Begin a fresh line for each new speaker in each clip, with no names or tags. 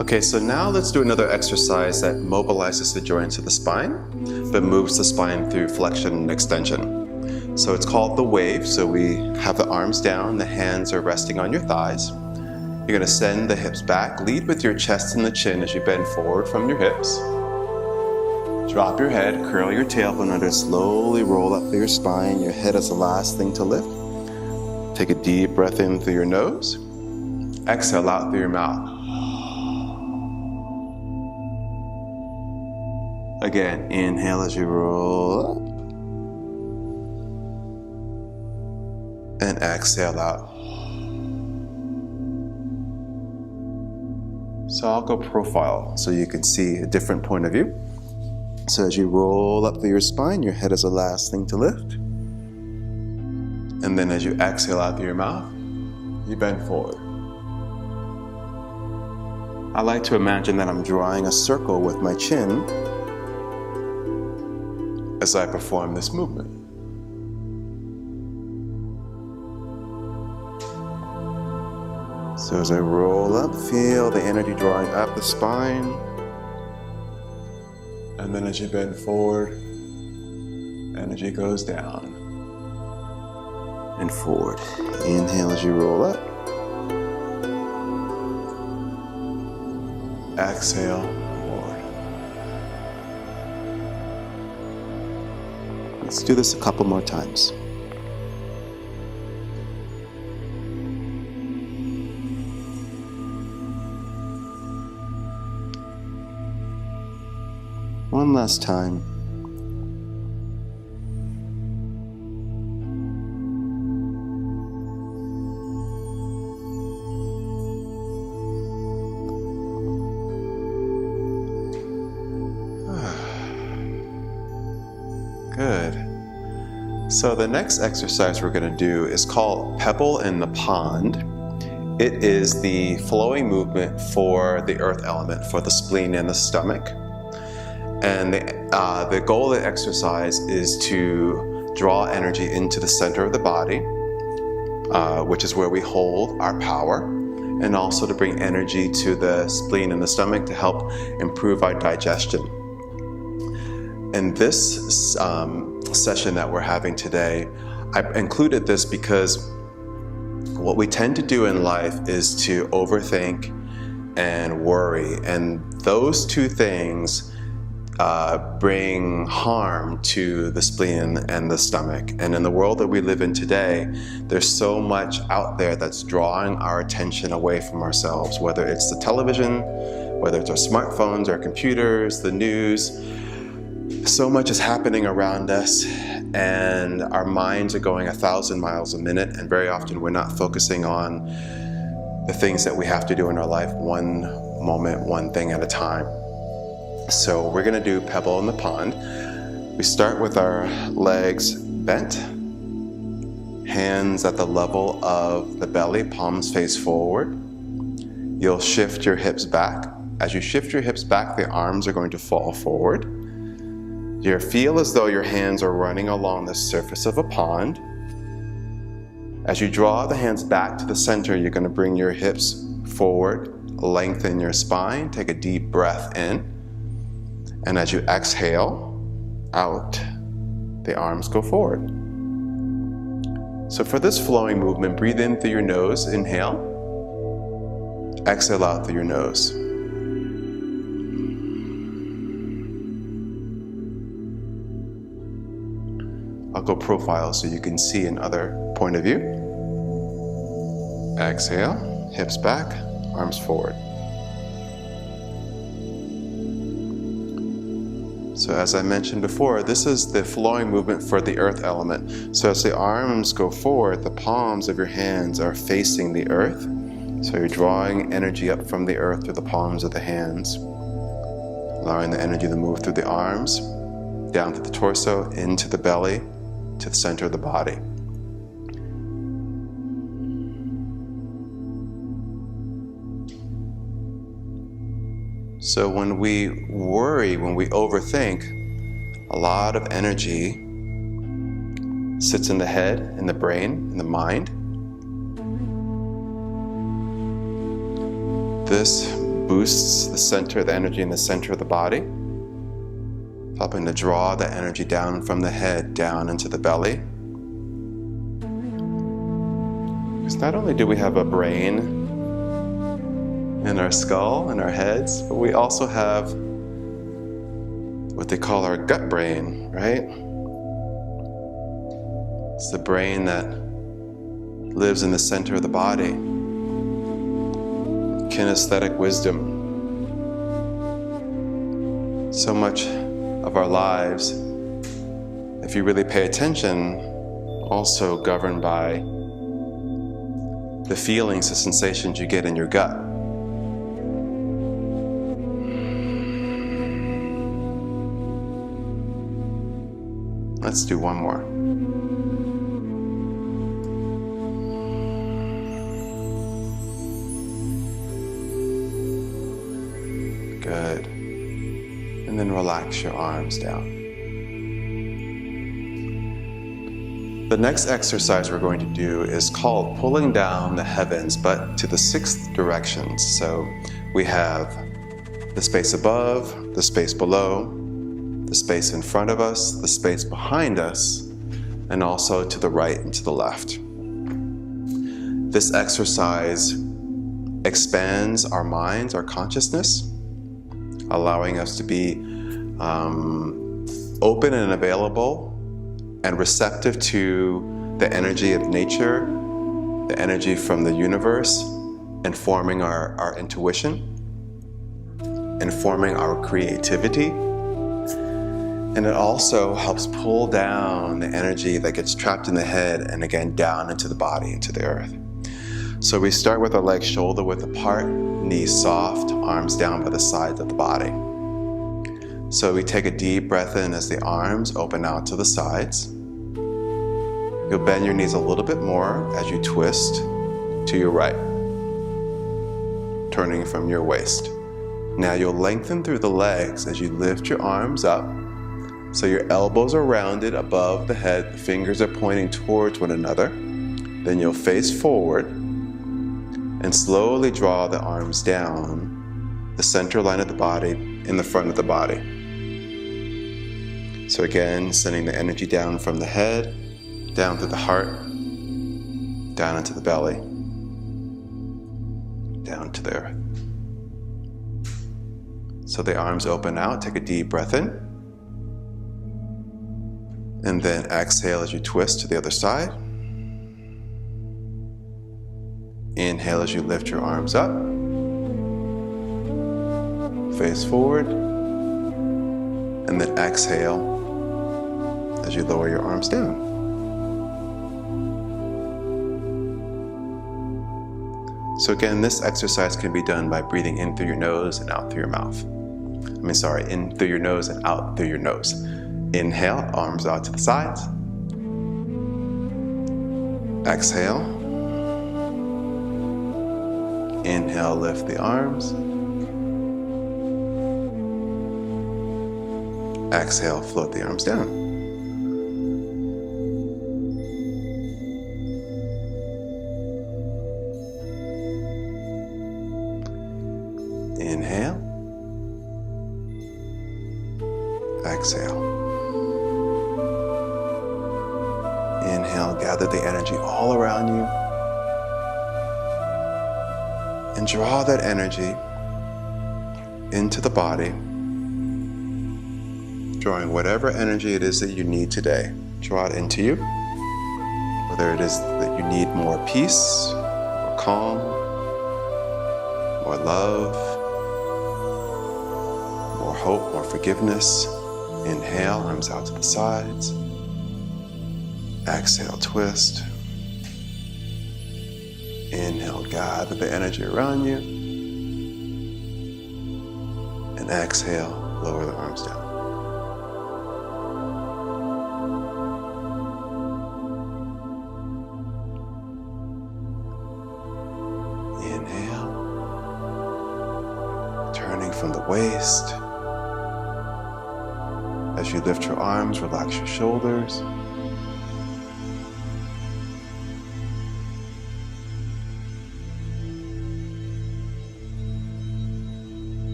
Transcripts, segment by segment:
Okay, so now let's do another exercise that mobilizes the joints of the spine, but moves the spine through flexion and extension. So it's called the wave. So we have the arms down, the hands are resting on your thighs. You're going to send the hips back. Lead with your chest and the chin as you bend forward from your hips. Drop your head, curl your tailbone under, slowly roll up through your spine. Your head is the last thing to lift. Take a deep breath in through your nose. Exhale out through your mouth. Again, inhale as you roll up. And exhale out. So I'll go profile so you can see a different point of view. So as you roll up through your spine, your head is the last thing to lift. And then as you exhale out through your mouth, you bend forward. I like to imagine that I'm drawing a circle with my chin as I perform this movement. So as I roll up, feel the energy drawing up the spine. And then as you bend forward, energy goes down and forward. Inhale as you roll up. Exhale, forward. Let's do this a couple more times. One last time. Good. So the next exercise we're going to do is called Pebble in the Pond. It is the flowing movement for the earth element, for the spleen and the stomach. And the goal of the exercise is to draw energy into the center of the body, which is where we hold our power, and also to bring energy to the spleen and the stomach to help improve our digestion. In this session that we're having today, I included this because what we tend to do in life is to overthink and worry, and those two things bring harm to the spleen and the stomach. And in the world that we live in today, there's so much out there that's drawing our attention away from ourselves, whether it's the television, whether it's our smartphones, our computers, the news. So much is happening around us, and our minds are going 1,000 miles a minute, and very often we're not focusing on the things that we have to do in our life, one moment, one thing at a time. So we're going to do Pebble in the Pond. We start with our legs bent, hands at the level of the belly, palms face forward. You'll shift your hips back. As you shift your hips back, the arms are going to fall forward. You feel as though your hands are running along the surface of a pond. As you draw the hands back to the center, you're going to bring your hips forward, lengthen your spine, take a deep breath in. And as you exhale out, the arms go forward. So for this flowing movement, breathe in through your nose, inhale. Exhale out through your nose. I'll go profile so you can see another point of view. Exhale, hips back, arms forward. So as I mentioned before, this is the flowing movement for the earth element. So as the arms go forward, the palms of your hands are facing the earth. So you're drawing energy up from the earth through the palms of the hands, allowing the energy to move through the arms, down to the torso, into the belly, to the center of the body. So when we worry, when we overthink, a lot of energy sits in the head, in the brain, in the mind. This boosts the energy in the center of the body, helping to draw the energy down from the head down into the belly. Because not only do we have a brain in our skull, in our heads, but we also have what they call our gut brain, right? It's the brain that lives in the center of the body. Kinesthetic wisdom. So much of our lives, if you really pay attention, also governed by the feelings, the sensations you get in your gut. Let's do one more. Good. And then relax your arms down. The next exercise we're going to do is called pulling down the heavens, but to the sixth direction. So we have the space above, the space below, the space in front of us, the space behind us, and also to the right and to the left. This exercise expands our minds, our consciousness, allowing us to be open and available and receptive to the energy of nature, the energy from the universe, informing our intuition, informing our creativity. And it also helps pull down the energy that gets trapped in the head and again down into the body, into the earth. So we start with our legs shoulder width apart, knees soft, arms down by the sides of the body. So we take a deep breath in as the arms open out to the sides. You'll bend your knees a little bit more as you twist to your right, turning from your waist. Now you'll lengthen through the legs as you lift your arms up. So your elbows are rounded above the head, the fingers are pointing towards one another. Then you'll face forward and slowly draw the arms down the center line of the body in the front of the body. So again, sending the energy down from the head, down through the heart, down into the belly, down to the earth. So the arms open out, take a deep breath in. And then exhale as you twist to the other side. Inhale as you lift your arms up. Face forward. And then exhale as you lower your arms down. So again, this exercise can be done by breathing in through your nose and out through your mouth. In through your nose and out through your nose. Inhale, arms out to the sides. Exhale. Inhale, lift the arms. Exhale, float the arms down. Inhale. Exhale. Inhale, gather the energy all around you. And draw that energy into the body, drawing whatever energy it is that you need today. Draw it into you, whether it is that you need more peace, more calm, more love, more hope, more forgiveness. Inhale, arms out to the sides. Exhale, twist. Inhale, gather the energy around you. And exhale, lower the arms down. Inhale, turning from the waist. As you lift your arms, relax your shoulders.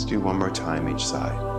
Let's do one more time each side.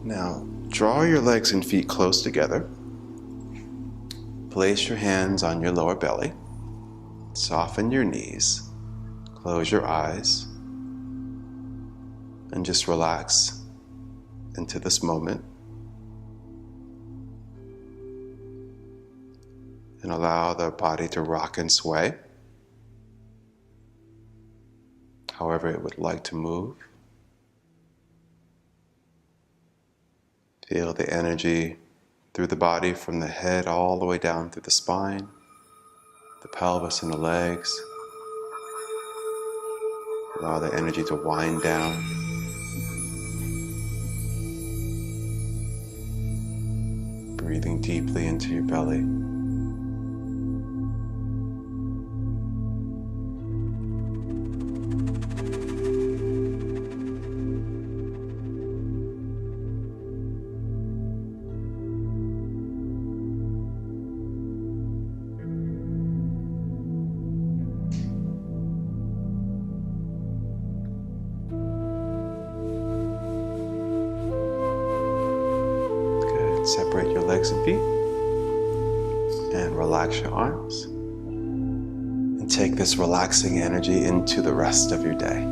Now, draw your legs and feet close together. Place your hands on your lower belly. Soften your knees. Close your eyes. And just relax into this moment. And allow the body to rock and sway however it would like to move. Feel the energy through the body from the head all the way down through the spine, the pelvis and the legs. Allow the energy to wind down. Breathing deeply into your belly. Separate your legs and feet and relax your arms and take this relaxing energy into the rest of your day.